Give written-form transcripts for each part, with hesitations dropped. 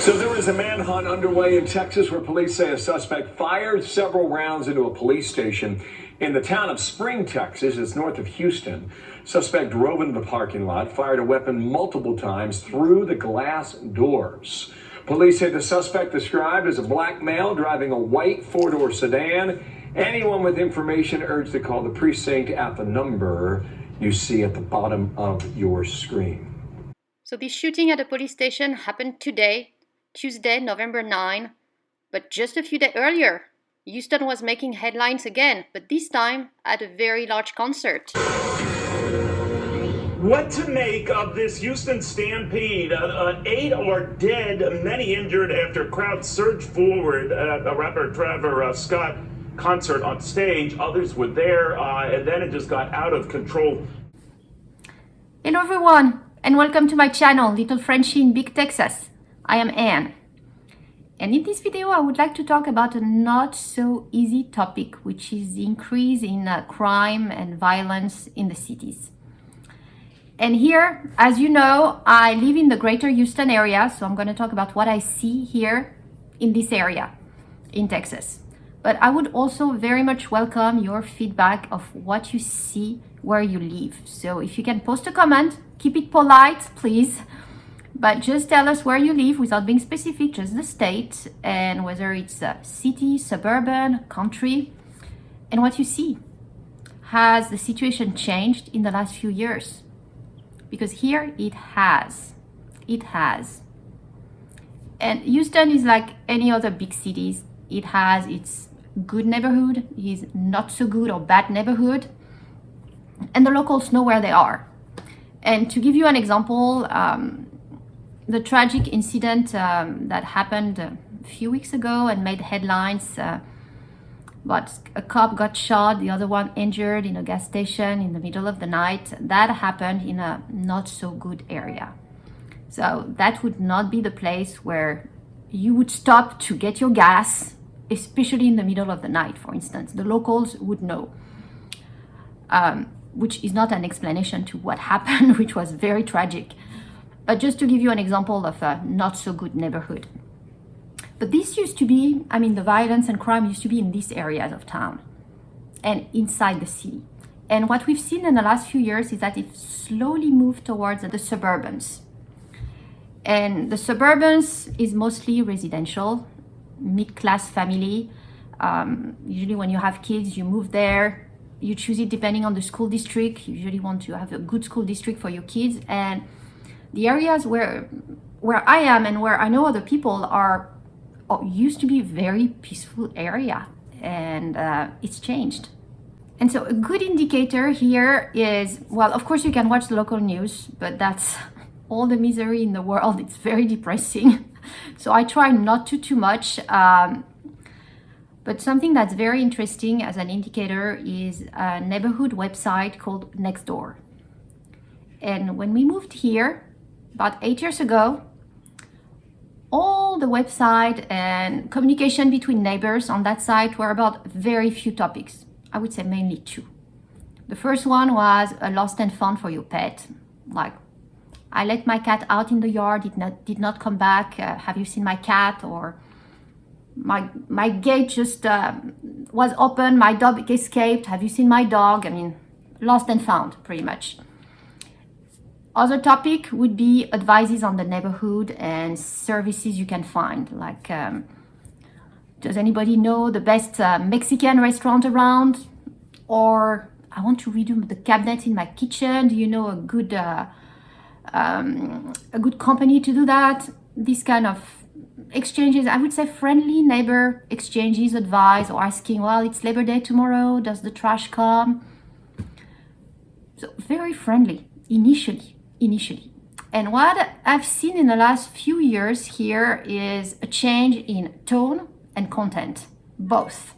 So there is a manhunt underway in Texas where police say a suspect fired several rounds into a police station in the town of Spring, Texas. It's north of Houston. Suspect drove into the parking lot, fired a weapon multiple times through the glass doors. Police say the suspect, described as a black male driving a white four-door sedan. Anyone with information urged to call the precinct at the number you see at the bottom of your screen. So this shooting at a police station happened today, Tuesday, November 9, but just a few days earlier, Houston was making headlines again, but this time at a very large concert. What to make of this Houston stampede? 8 are dead, many injured after crowds surged forward at a rapper Trevor Scott concert on stage. Others were there, and then it just got out of control. Hello everyone, and welcome to my channel, Little Frenchie in Big Texas. I am Anne. And in this video, I would like to talk about a not so easy topic, which is the increase in crime and violence in the cities. And here, as you know, I live in the greater Houston area, so I'm going to talk about what I see here in this area in Texas. But I would also very much welcome your feedback of what you see where you live. So if you can post a comment, keep it polite, please. But just tell us where you live without being specific, just the state, and whether it's a city, suburban, country, and what you see. Has the situation changed in the last few years? Because here it has. It has. And Houston is like any other big cities. It has its good neighborhood, its not so good or bad neighborhood, and the locals know where they are. And to give you an example, the tragic incident that happened a few weeks ago and made headlines, but a cop got shot, the other one injured in a gas station in the middle of the night. That happened in a not so good area. So that would not be the place where you would stop to get your gas, especially in the middle of the night, for instance. The locals would know, which is not an explanation to what happened, which was very tragic. But just to give you an example of a not so good neighborhood. But this used to be, the violence and crime used to be in these areas of town and inside the city. And what we've seen in the last few years is that it slowly moved towards the suburbans. And the suburbans is mostly residential, mid-class family. Usually when you have kids, you move there. You choose it depending on the school district. You usually want to have a good school district for your kids. And the areas where I am and where I know other people are used to be very peaceful area, and it's changed. And so a good indicator here is, well, of course you can watch the local news, but that's all the misery in the world. It's very depressing. So I try not to too much. But something that's very interesting as an indicator is a neighborhood website called Nextdoor. And when we moved here about 8 years ago, all the website and communication between neighbors on that site were about very few topics. I would say mainly two. The first one was a lost and found for your pet. Like, I let my cat out in the yard, did not come back. Have you seen my cat? Or my gate just was open, my dog escaped. Have you seen my dog? Lost and found, pretty much. Other topic would be advices on the neighborhood and services you can find. Like, does anybody know the best Mexican restaurant around? Or I want to redo the cabinet in my kitchen. Do you know a good company to do that? This kind of exchanges, I would say friendly neighbor exchanges, advice, or asking, well, it's Labor Day tomorrow. Does the trash come? So very friendly initially. And what I've seen in the last few years here is a change in tone and content, both.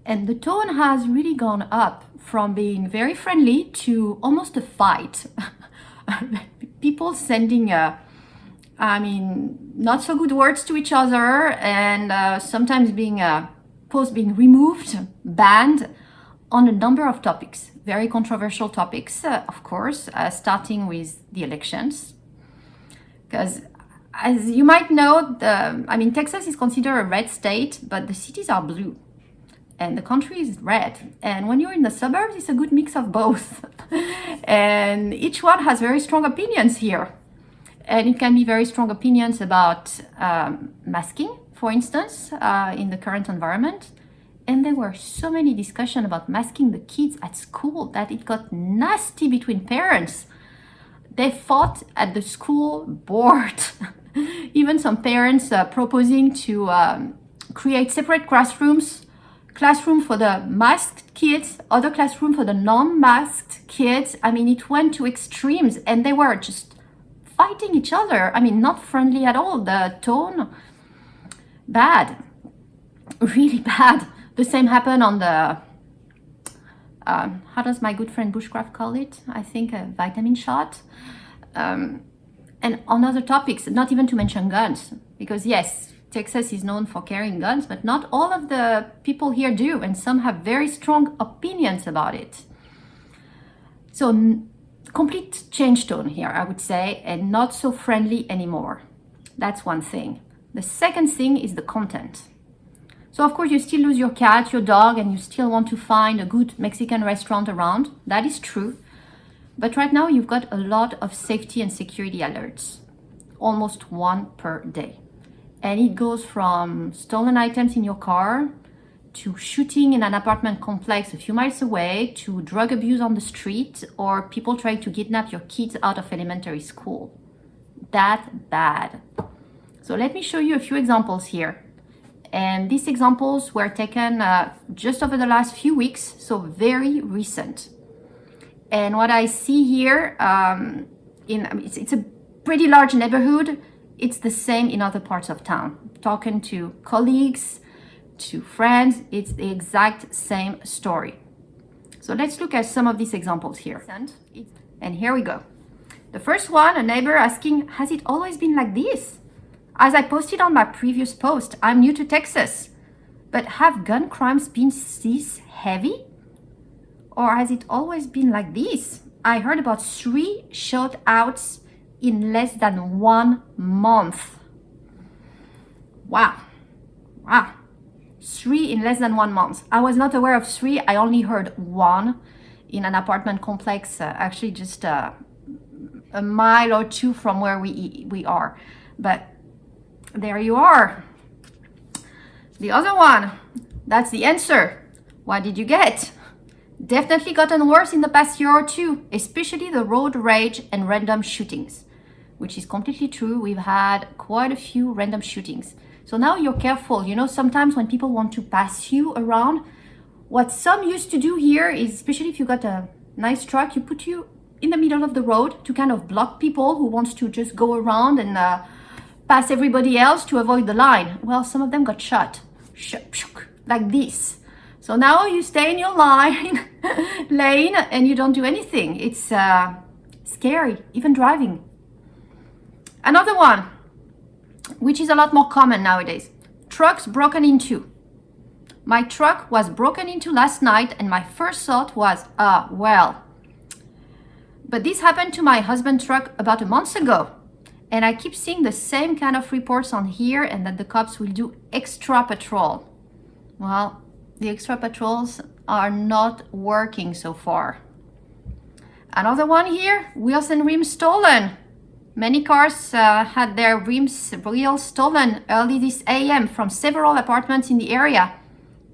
And the tone has really gone up from being very friendly to almost a fight. People sending, not so good words to each other, and sometimes posts being removed, banned on a number of topics. Very controversial topics, of course, starting with the elections. Because as you might know, Texas is considered a red state, but the cities are blue and the country is red. And when you're in the suburbs, it's a good mix of both. And each one has very strong opinions here. And it can be very strong opinions about masking, for instance, in the current environment. And there were so many discussions about masking the kids at school that it got nasty between parents. They fought at the school board. Even some parents proposing to create separate classroom for the masked kids, other classroom for the non-masked kids. I mean, it went to extremes and they were just fighting each other. I mean, not friendly at all. The tone, bad, really bad. The same happened on the, how does my good friend Bushcraft call it? I think a vitamin shot. And on other topics, not even to mention guns, because yes, Texas is known for carrying guns, but not all of the people here do, and some have very strong opinions about it. So complete change tone here, I would say, and not so friendly anymore. That's one thing. The second thing is the content. So of course you still lose your cat, your dog, and you still want to find a good Mexican restaurant around. That is true. But right now you've got a lot of safety and security alerts, almost one per day. And it goes from stolen items in your car to shooting in an apartment complex a few miles away to drug abuse on the street or people trying to kidnap your kids out of elementary school. That bad. So let me show you a few examples here. And these examples were taken just over the last few weeks, so very recent. And what I see here, it's a pretty large neighborhood. It's the same in other parts of town. Talking to colleagues, to friends, it's the exact same story. So let's look at some of these examples here. And here we go. The first one, a neighbor asking, has it always been like this? As I posted on my previous post, I'm new to Texas, but have gun crimes been this heavy? Or has it always been like this? I heard about 3 shootouts in less than 1 month. Wow. 3 in less than 1 month. I was not aware of 3. I only heard 1 in an apartment complex, actually just a mile or 2 from where we are. But there you are. The other one, that's the answer. What did you get? Definitely gotten worse in the past year or 2, especially the road rage and random shootings, which is completely true. We've had quite a few random shootings. So now you're careful. You know, sometimes when people want to pass you around, what some used to do here is, especially if you got a nice truck, you put you in the middle of the road to kind of block people who wants to just go around and pass everybody else to avoid the line. Well, some of them got shot, like this. So now you stay in your lane and you don't do anything. It's scary, even driving. Another one, which is a lot more common nowadays. Trucks broken into. My truck was broken into last night and my first thought was, well. But this happened to my husband's truck about a month ago. And I keep seeing the same kind of reports on here and that the cops will do extra patrol. Well, the extra patrols are not working so far. Another one here, wheels and rims stolen. Many cars had their wheels stolen early this AM from several apartments in the area.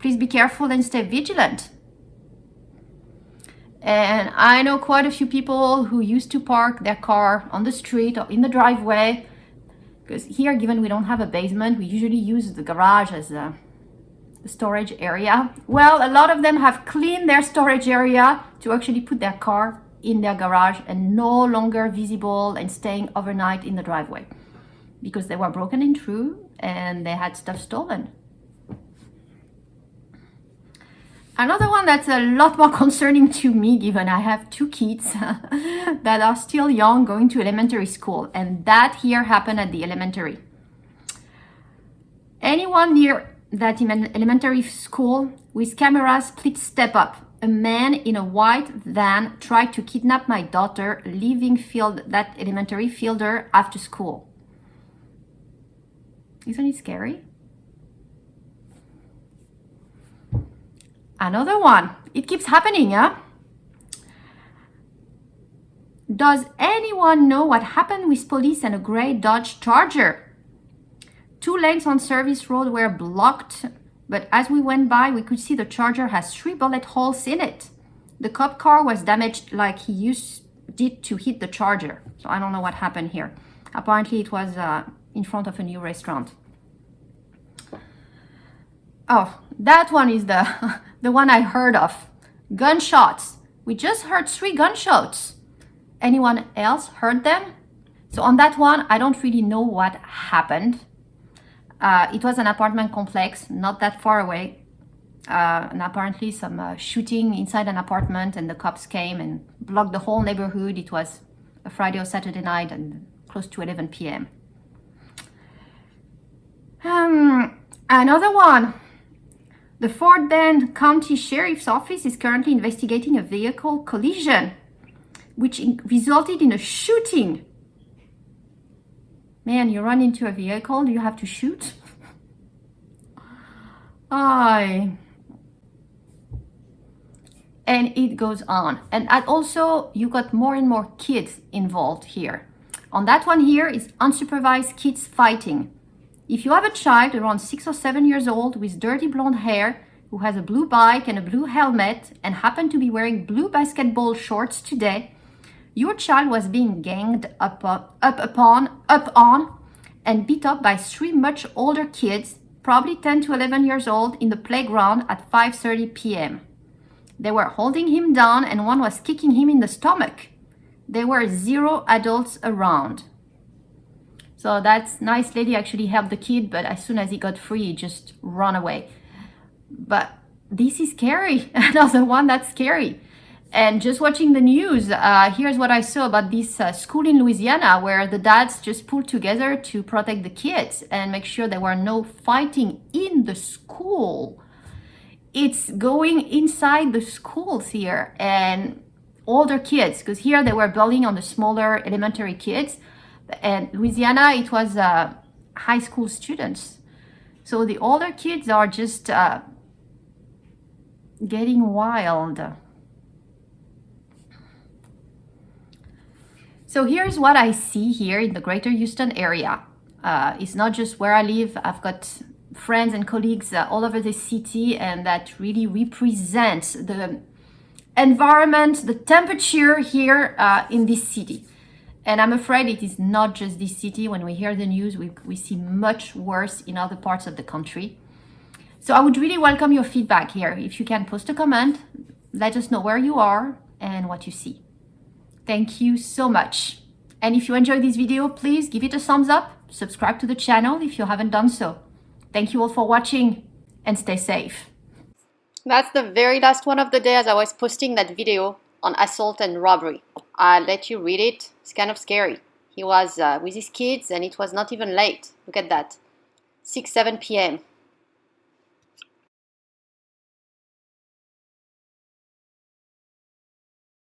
Please be careful and stay vigilant. And I know quite a few people who used to park their car on the street or in the driveway. Because here, given we don't have a basement, we usually use the garage as a storage area. Well, a lot of them have cleaned their storage area to actually put their car in their garage and no longer visible and staying overnight in the driveway because they were broken in through and they had stuff stolen. Another one that's a lot more concerning to me, given I have 2 kids that are still young, going to elementary school, and that here happened at the elementary. Anyone near that elementary school with cameras, please step up. A man in a white van tried to kidnap my daughter, leaving that elementary fielder after school. Isn't it scary? Another one. It keeps happening, huh? Does anyone know what happened with police and a gray Dodge Charger? 2 lanes on Service Road were blocked, but as we went by, we could see the Charger has 3 bullet holes in it. The cop car was damaged like he did to hit the Charger. So I don't know what happened here. Apparently it was in front of a new restaurant. Oh, that one is the, the one I heard of. Gunshots. We just heard 3 gunshots. Anyone else heard them? So on that one, I don't really know what happened. It was an apartment complex, not that far away. And apparently some shooting inside an apartment, and the cops came and blocked the whole neighborhood. It was a Friday or Saturday night and close to 11 p.m. Another one. The Fort Bend County Sheriff's Office is currently investigating a vehicle collision which resulted in a shooting. Man, you run into a vehicle, you have to shoot? And it goes on. And also, you got more and more kids involved here. On that one here is unsupervised kids fighting. If you have a child around 6 or 7 years old with dirty blonde hair, who has a blue bike and a blue helmet and happen to be wearing blue basketball shorts today, your child was being ganged up on and beat up by 3 much older kids, probably 10 to 11 years old, in the playground at 5:30 p.m. They were holding him down and one was kicking him in the stomach. There were 0 adults around. So that nice lady actually helped the kid, but as soon as he got free, he just ran away. But this is scary. Another one that's scary. And just watching the news, here's what I saw about this school in Louisiana, where the dads just pulled together to protect the kids and make sure there were no fighting in the school. It's going inside the schools here, and older kids, because here they were bullying on the smaller elementary kids. And Louisiana, it was high school students. So the older kids are just getting wild. So here's what I see here in the greater Houston area. It's not just where I live. I've got friends and colleagues all over the city, and that really represents the environment, the temperature here in this city. And I'm afraid it is not just this city. When we hear the news, we see much worse in other parts of the country. So I would really welcome your feedback here. If you can post a comment, let us know where you are and what you see. Thank you so much. And if you enjoyed this video, please give it a thumbs up, subscribe to the channel if you haven't done so. Thank you all for watching, and stay safe. That's the very last one of the day as I was posting that video on assault and robbery. I'll let you read it. It's kind of scary. He was with his kids and it was not even late. Look at that. 6, 7 p.m.